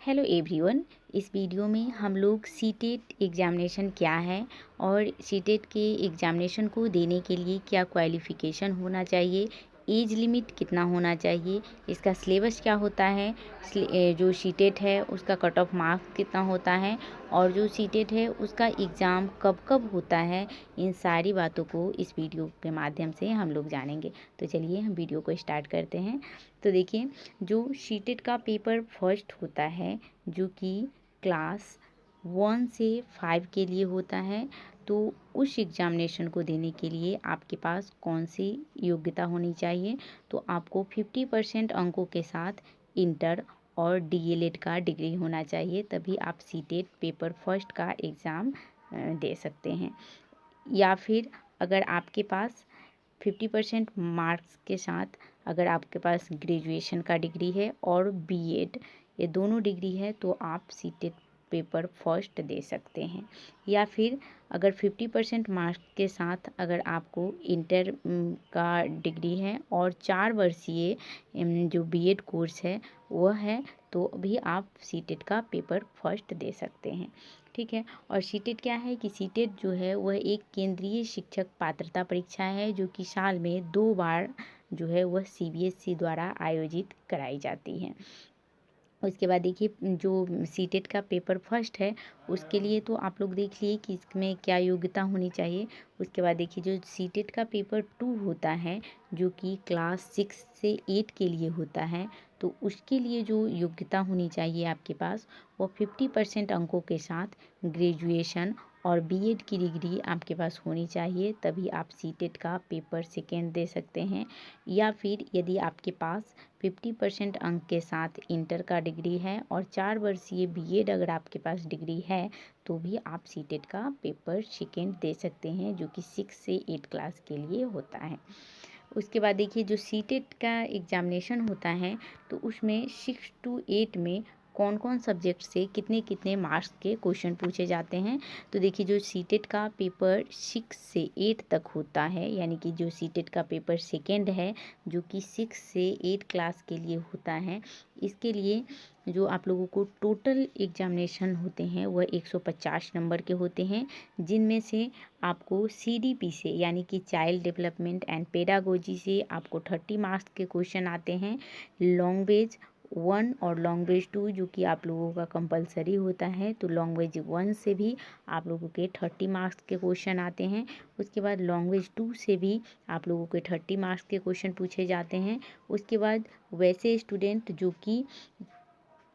Hello everyone. इस video में हम लोग सीटेट एग्ज़ामिनेशन क्या है और सीटेट के एग्ज़ामिनेशन को देने के लिए क्या क्वालिफ़िकेशन होना चाहिए, एज लिमिट कितना होना चाहिए, इसका सिलेबस क्या होता है, जो सीटेट है उसका कट ऑफ मार्क्स कितना होता है और जो सीटेट है उसका एग्ज़ाम कब कब होता है, इन सारी बातों को इस वीडियो के माध्यम से हम लोग जानेंगे। तो चलिए हम वीडियो को स्टार्ट करते हैं। तो देखिए, जो सीटेट का पेपर फर्स्ट होता है जो कि क्लास 1 से 5 के लिए होता है, तो उस एग्ज़ामिनेशन को देने के लिए आपके पास कौन सी योग्यता होनी चाहिए। तो आपको 50% अंकों के साथ इंटर और डीएलएड का डिग्री होना चाहिए, तभी आप सीटेट पेपर फर्स्ट का एग्ज़ाम दे सकते हैं। या फिर अगर आपके पास 50% मार्क्स के साथ अगर आपके पास ग्रेजुएशन का डिग्री है और बीएड, ये दोनों डिग्री है, तो आप सीटेट पेपर फर्स्ट दे सकते हैं। या फिर अगर 50% मार्क्स के साथ अगर आपको इंटर का डिग्री है और 4 वर्षीय जो बीएड कोर्स है वह है, तो भी आप सीटेट का पेपर फर्स्ट दे सकते हैं। ठीक है। और सीटेट क्या है कि सीटेट जो है वह एक केंद्रीय शिक्षक पात्रता परीक्षा है जो कि साल में 2 बार जो है वह सीबीएसई द्वारा आयोजित कराई जाती है। उसके बाद देखिए, जो सीटेट का पेपर फर्स्ट है उसके लिए तो आप लोग देख लिए कि इसमें क्या योग्यता होनी चाहिए। उसके बाद देखिए, जो सीटेट का पेपर 2 होता है जो कि क्लास 6 से 8 के लिए होता है, तो उसके लिए जो योग्यता होनी चाहिए आपके पास वो 50% अंकों के साथ ग्रेजुएशन और बीएड की डिग्री आपके पास होनी चाहिए, तभी आप सीटेट का पेपर सेकेंड दे सकते हैं। या फिर यदि आपके पास 50% अंक के साथ इंटर का डिग्री है और 4 वर्षीय बीएड अगर आपके पास डिग्री है, तो भी आप सीटेट का पेपर सेकेंड दे सकते हैं, जो कि 6 से 8 क्लास के लिए होता है। उसके बाद देखिए, जो सीटेट का एग्ज़ामिनेशन होता है तो उसमें 6 to 8 में कौन कौन सब्जेक्ट से कितने कितने मार्क्स के क्वेश्चन पूछे जाते हैं। तो देखिए, जो सीटेट का पेपर 6 से 8 तक होता है, यानी कि जो सीटेट का पेपर सेकेंड है जो कि 6 से 8 क्लास के लिए होता है, इसके लिए जो आप लोगों को टोटल एग्ज़ामिनेशन होते हैं वह 150 नंबर के होते हैं, जिनमें से आपको सीडीपी से यानी कि चाइल्ड डेवलपमेंट एंड पेडागोजी से आपको 30 मार्क्स के क्वेश्चन आते हैं। लैंग्वेज 1 और लैंग्वेज 2 जो कि आप लोगों का कंपलसरी होता है, तो लैंग्वेज 1 से भी आप लोगों के 30 मार्क्स के क्वेश्चन आते हैं। उसके बाद लैंग्वेज 2 से भी आप लोगों के 30 मार्क्स के क्वेश्चन पूछे जाते हैं। उसके बाद वैसे स्टूडेंट जो कि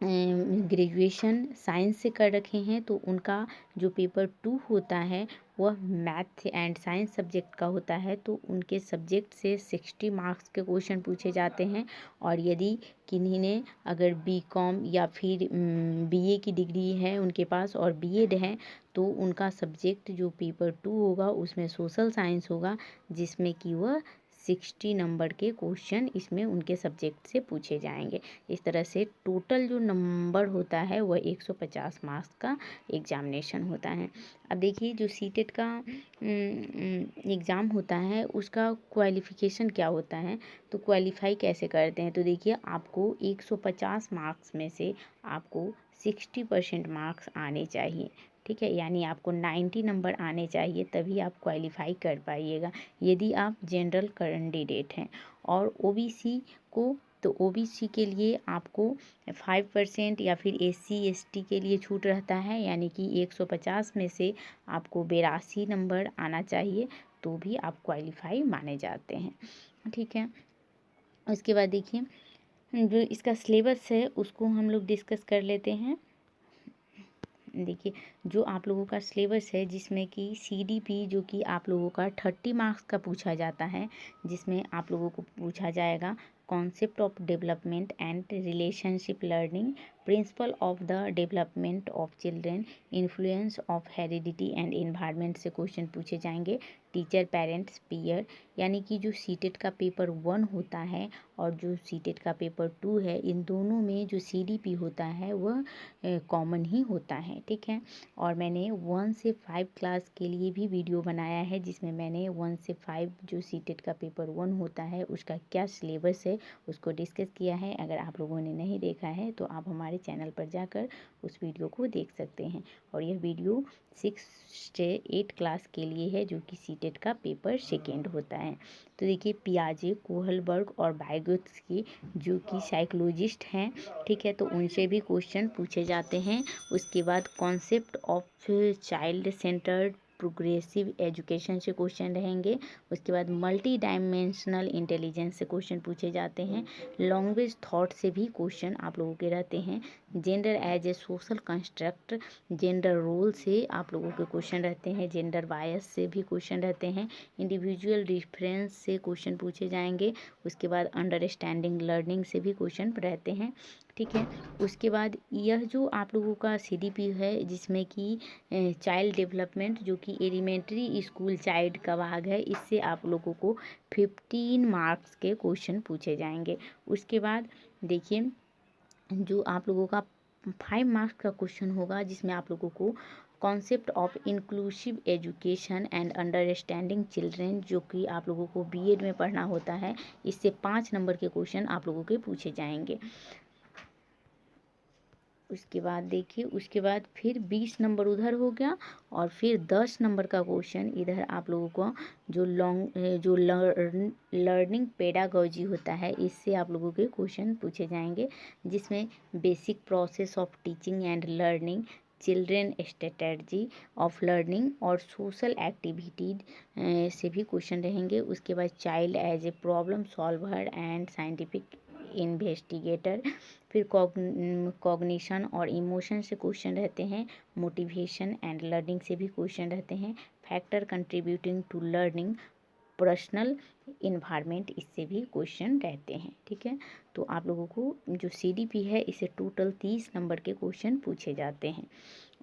ग्रेजुएशन साइंस से कर रखे हैं, तो उनका जो पेपर 2 होता है वह मैथ एंड साइंस सब्जेक्ट का होता है, तो उनके सब्जेक्ट से 60 मार्क्स के क्वेश्चन पूछे जाते हैं। और यदि किन्हीं ने अगर बीकॉम या फिर बीए की डिग्री है उनके पास और बीएड है, तो उनका सब्जेक्ट जो पेपर 2 होगा उसमें सोशल साइंस होगा, जिसमें कि वह 60 नंबर के क्वेश्चन इसमें उनके सब्जेक्ट से पूछे जाएंगे। इस तरह से टोटल जो नंबर होता है वह 150 मार्क्स का एग्ज़ामिनेशन होता है। अब देखिए, जो सीटेट का एग्ज़ाम होता है उसका क्वालिफ़िकेशन क्या होता है, तो क्वालिफ़ाई कैसे करते हैं। तो देखिए, आपको 150 मार्क्स में से आपको 60% मार्क्स आने चाहिए। ठीक है, यानी आपको 90 नंबर आने चाहिए, तभी आप क्वालिफ़ाई कर पाइएगा यदि आप जनरल कैंडिडेट हैं। और ओबीसी को, तो ओबीसी के लिए आपको 5% या फिर एससी एसटी के लिए छूट रहता है, यानी कि 150 में से आपको 82 नंबर आना चाहिए, तो भी आप क्वालिफाई माने जाते हैं। ठीक है। उसके बाद देखिए, जो इसका सिलेबस है उसको हम लोग डिस्कस कर लेते हैं। देखिए, जो आप लोगों का सिलेबस है जिसमें कि सीडीपी जो कि आप लोगों का 30 मार्क्स का पूछा जाता है, जिसमें आप लोगों को पूछा जाएगा concept of development and relationship learning, principle of the development of children, influence of heredity and environment से क्वेश्चन पूछे जाएंगे। टीचर, पेरेंट्स, पीयर, यानी कि जो सीटेट का पेपर 1 होता है और जो सीटेट का पेपर 2 है, इन दोनों में जो सीडीपी होता है वह कॉमन ही होता है। ठीक है। और मैंने 1 से 5 क्लास के लिए भी वीडियो बनाया है, जिसमें मैंने 1 से 5 जो सीटेट का पेपर 1 होता है उसका क्या सिलेबस है है उसको डिस्कस किया है। अगर आप लोगों ने नहीं देखा है तो आप हमारे चैनल पर जाकर उस वीडियो को देख सकते हैं। और यह वीडियो 6 से 8 क्लास के लिए है, जो कि सीटेट का पेपर सेकेंड होता है। तो देखिए, पियाजे, कोहलबर्ग और वाइगोत्स्की जो कि साइकोलॉजिस्ट हैं, ठीक है, तो उनसे भी क्वेश्चन पूछे जाते हैं। उसके बाद concept of child centred progressive education से क्वेश्चन रहेंगे। उसके बाद मल्टी डायमेंशनल इंटेलिजेंस से क्वेश्चन पूछे जाते हैं। लैंग्वेज थॉट से भी क्वेश्चन आप लोगों के रहते हैं। Gender as a social construct, gender role से आप लोगों के क्वेश्चन रहते हैं। जेंडर बायस से भी क्वेश्चन रहते हैं। इंडिविजुअल डिफरेंस से क्वेश्चन पूछे जाएंगे। उसके बाद अंडरस्टैंडिंग लर्निंग से भी क्वेश्चन रहते हैं, ठीक है। उसके बाद यह जो आप लोगों का CDP है, जिसमें कि चाइल्ड डेवलपमेंट, जो कि एलिमेंट्री स्कूल चाइल्ड का भाग है, इससे आप लोगों को 15 मार्क्स के क्वेश्चन पूछे जाएंगे। उसके बाद देखिए, जो आप लोगों का 5 मार्क्स का क्वेश्चन होगा, जिसमें आप लोगों को concept of inclusive education and understanding children, जो कि आप लोगों को B.Ed में पढ़ना होता है, इससे 5 नंबर के क्वेश्चन आप लोगों के पूछे जाएंगे। उसके बाद देखिए, उसके बाद फिर 20 नंबर उधर हो गया, और फिर 10 नंबर का क्वेश्चन इधर आप लोगों को जो लर्निंग पेडागॉजी होता है, इससे आप लोगों के क्वेश्चन पूछे जाएंगे, जिसमें basic process of teaching and learning, children strategy of learning और सोशल एक्टिविटीज से भी क्वेश्चन रहेंगे। उसके बाद child as a problem solver and scientific investigator, फिर कॉग्निशन और इमोशन से क्वेश्चन रहते हैं। मोटिवेशन एंड लर्निंग से भी क्वेश्चन रहते हैं। Factor contributing to learning, personal environment, इससे भी क्वेश्चन रहते हैं, ठीक है। तो आप लोगों को जो CDP है, इसे टोटल 30 नंबर के क्वेश्चन पूछे जाते हैं।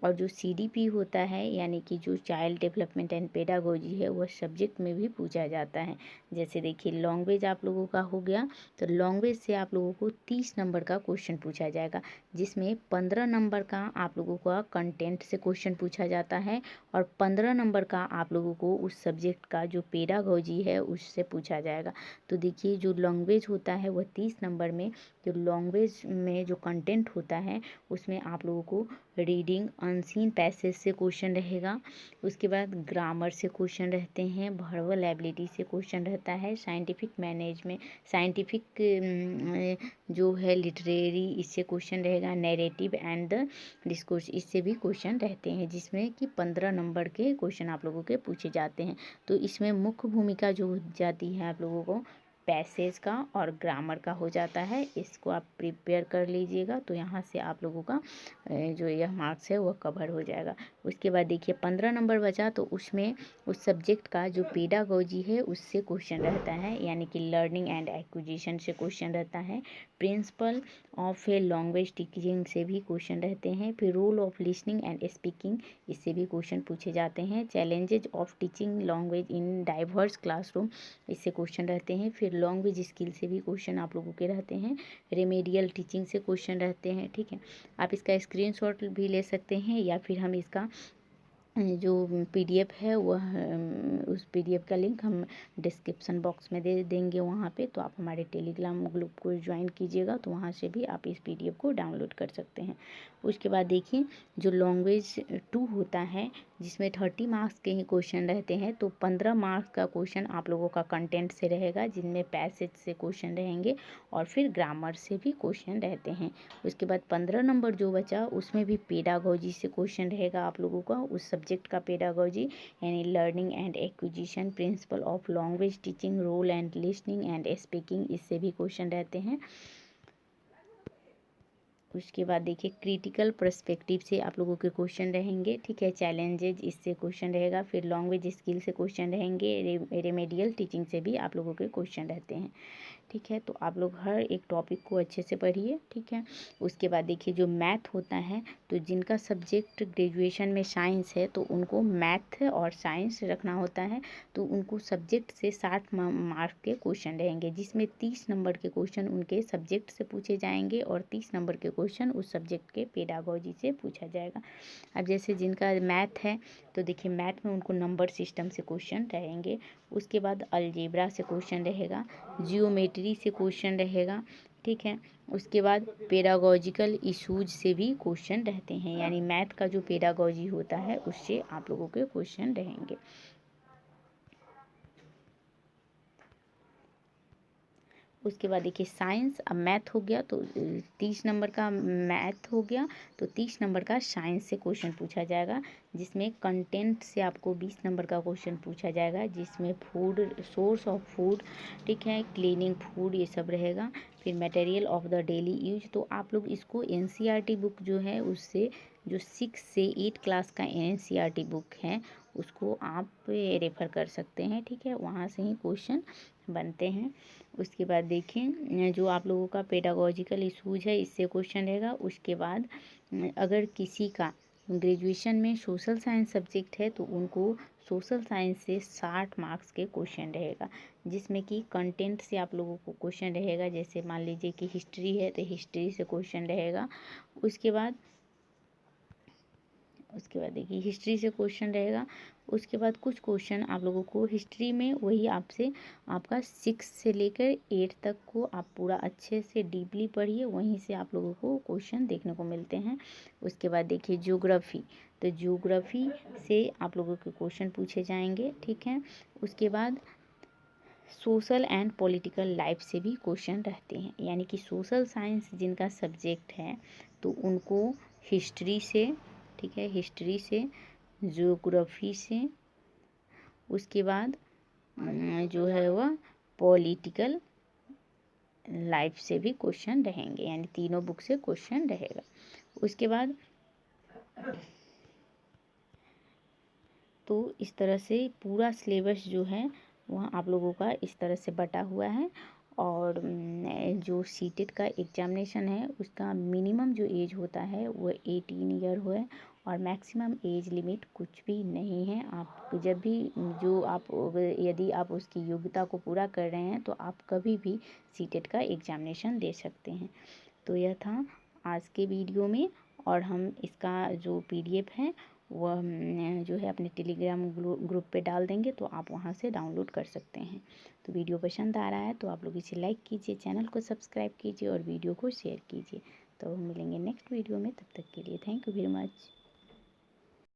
और जो CDP होता है, यानी कि जो चाइल्ड डेवलपमेंट एंड पेडागोजी है, वह सब्जेक्ट में भी पूछा जाता है। जैसे देखिए, लैंग्वेज आप लोगों का हो गया, तो लैंग्वेज से आप लोगों को 30 नंबर का क्वेश्चन पूछा जाएगा, जिसमें 15 नंबर का आप लोगों का कंटेंट से क्वेश्चन पूछा जाता है, और 15 नंबर का आप लोगों को उस सब्जेक्ट का जो पेडागोजी है उससे पूछा जाएगा। तो देखिए, जो लैंग्वेज होता है वह 30 नंबर में, जो लैंग्वेज में जो कंटेंट होता है उसमें आप लोगों को रीडिंग, अनसीन पैसेज से क्वेश्चन रहेगा। उसके बाद ग्रामर से क्वेश्चन रहते हैं। वर्बल एबिलिटी से क्वेश्चन रहता है। साइंटिफिक मैनेजमेंट, साइंटिफिक जो है लिटरेरी, इससे क्वेश्चन रहेगा। नैरेटिव एंड द डिस्कोर्स, इससे भी क्वेश्चन रहते हैं, जिसमें कि 15 नंबर के क्वेश्चन आप लोगों के पूछे जाते हैं। तो इसमें मुख्य भूमिका जो हो जाती है आप लोगों को पैसेज का और ग्रामर का हो जाता है। इसको आप प्रिपेयर कर लीजिएगा, तो यहाँ से आप लोगों का जो यह मार्क्स है वह कवर हो जाएगा। उसके बाद देखिए, 15 नंबर बचा, तो उसमें उस सब्जेक्ट का जो पेडागोजी है उससे क्वेश्चन रहता है, यानी कि लर्निंग एंड एक्विजिशन से क्वेश्चन रहता है। Principle of a language teaching से भी क्वेश्चन रहते हैं। फिर role of listening and speaking, इससे भी क्वेश्चन पूछे जाते हैं। Challenges of teaching language in diverse classroom, इससे क्वेश्चन रहते हैं। फिर लैंग्वेज स्किल से भी क्वेश्चन आप लोगों के रहते हैं। रेमेडियल टीचिंग से क्वेश्चन रहते हैं, ठीक है। आप इसका स्क्रीनशॉट भी ले सकते हैं, या फिर हम इसका जो PDF है वह उस PDF का लिंक हम डिस्क्रिप्शन बॉक्स में दे देंगे वहाँ पे, तो आप हमारे टेलीग्राम ग्रुप को ज्वाइन कीजिएगा, तो वहाँ से भी आप इस PDF को डाउनलोड कर सकते हैं। उसके बाद देखिए, जो लैंग्वेज 2 होता है, जिसमें 30 मार्क्स के ही क्वेश्चन रहते हैं, तो 15 मार्क्स का क्वेश्चन आप लोगों का कंटेंट से रहेगा, जिनमें पैसेज से क्वेश्चन रहेंगे, और फिर ग्रामर से भी क्वेश्चन रहते हैं। उसके बाद 15 नंबर जो बचा, उसमें भी पेडागोजी से क्वेश्चन रहेगा आप लोगों का, उस सब्जेक्ट का पेडागोजी, यानी learning and acquisition, principle of language teaching, role and listening and speaking, इससे भी क्वेश्चन रहते हैं। उसके बाद देखिए, क्रिटिकल पर्सपेक्टिव से आप लोगों के क्वेश्चन रहेंगे, ठीक है। चैलेंजेज, इससे क्वेश्चन रहेगा। फिर लैंग्वेज स्किल से क्वेश्चन रहेंगे। रेमेडियल टीचिंग से भी आप लोगों के क्वेश्चन रहते हैं, ठीक है। तो आप लोग हर एक टॉपिक को अच्छे से पढ़िए, ठीक है। उसके बाद देखिए, जो मैथ होता है, तो जिनका सब्जेक्ट ग्रेजुएशन में साइंस है, तो उनको मैथ और साइंस रखना होता है, तो उनको सब्जेक्ट से 60 मार्क के क्वेश्चन रहेंगे, जिसमें 30 नंबर के क्वेश्चन उनके सब्जेक्ट से पूछे जाएंगे, और 30 नंबर के क्वेश्चन उस सब्जेक्ट के पेडागोजी से पूछा जाएगा। अब जैसे जिनका मैथ है, तो देखिए मैथ में उनको नंबर सिस्टम से क्वेश्चन रहेंगे। उसके बाद अलजेब्रा से क्वेश्चन रहेगा, जियोमेट्री से क्वेश्चन रहेगा, ठीक है। उसके बाद पेडागोजिकल इशूज से भी क्वेश्चन रहते हैं, यानी मैथ का जो पेडागोजी होता है उससे आप लोगों के क्वेश्चन रहेंगे। उसके बाद देखिए साइंस, अब मैथ हो गया तो 30 नंबर का मैथ हो गया, तो 30 नंबर का साइंस से क्वेश्चन पूछा जाएगा, जिसमें कंटेंट से आपको 20 नंबर का क्वेश्चन पूछा जाएगा, जिसमें फूड, सोर्स ऑफ फूड, ठीक है, क्लीनिंग फूड, ये सब रहेगा। फिर material of the daily use, तो आप लोग इसको एनसीईआरटी बुक जो है उससे, जो 6 से 8 क्लास का एनसीईआरटी बुक है उसको आप रेफ़र कर सकते हैं, ठीक है, वहाँ से ही क्वेश्चन बनते हैं। उसके बाद देखें जो आप लोगों का पेडागोजिकल इशूज है इससे क्वेश्चन रहेगा। उसके बाद अगर किसी का ग्रेजुएशन में सोशल साइंस सब्जेक्ट है तो उनको सोशल साइंस से 60 मार्क्स के क्वेश्चन रहेगा, जिसमें कि कंटेंट से आप लोगों को क्वेश्चन रहेगा। जैसे मान लीजिए कि हिस्ट्री है तो हिस्ट्री से क्वेश्चन रहेगा। उसके बाद देखिए हिस्ट्री से क्वेश्चन रहेगा। उसके बाद कुछ क्वेश्चन आप लोगों को हिस्ट्री में वही आपसे आपका 6 से लेकर 8 तक को आप पूरा अच्छे से डीपली पढ़िए, वहीं से आप लोगों को क्वेश्चन देखने को मिलते हैं। उसके बाद देखिए ज्योग्राफी, तो ज्योग्राफी से आप लोगों के क्वेश्चन पूछे जाएंगे, ठीक है। उसके बाद सोशल एंड पॉलिटिकल लाइफ से भी क्वेश्चन रहते हैं, यानी कि सोशल साइंस जिनका सब्जेक्ट है तो उनको हिस्ट्री से, ठीक है, हिस्ट्री से, ज्योग्राफी से, उसके बाद जो है वह पॉलिटिकल लाइफ से भी क्वेश्चन रहेंगे, यानी तीनों बुक से क्वेश्चन रहेगा। उसके बाद तो इस तरह से पूरा सिलेबस जो है वह आप लोगों का इस तरह से बटा हुआ है। और जो सीटेट का एग्जामिनेशन है उसका मिनिमम जो एज होता है वो 18 ईयर हो है, और मैक्सिमम एज लिमिट कुछ भी नहीं है। आप जब भी जो आप यदि आप उसकी योग्यता को पूरा कर रहे हैं तो आप कभी भी सीटेट का एग्जामिनेशन दे सकते हैं। तो यह था आज के वीडियो में, और हम इसका जो पीडीएफ है वह जो है अपने टेलीग्राम ग्रुप पे डाल देंगे, तो आप वहाँ से डाउनलोड कर सकते हैं। तो वीडियो पसंद आ रहा है तो आप लोग इसे लाइक कीजिए, चैनल को सब्सक्राइब कीजिए और वीडियो को शेयर कीजिए। तो मिलेंगे नेक्स्ट वीडियो में, तब तक के लिए थैंक यू वेरी मच।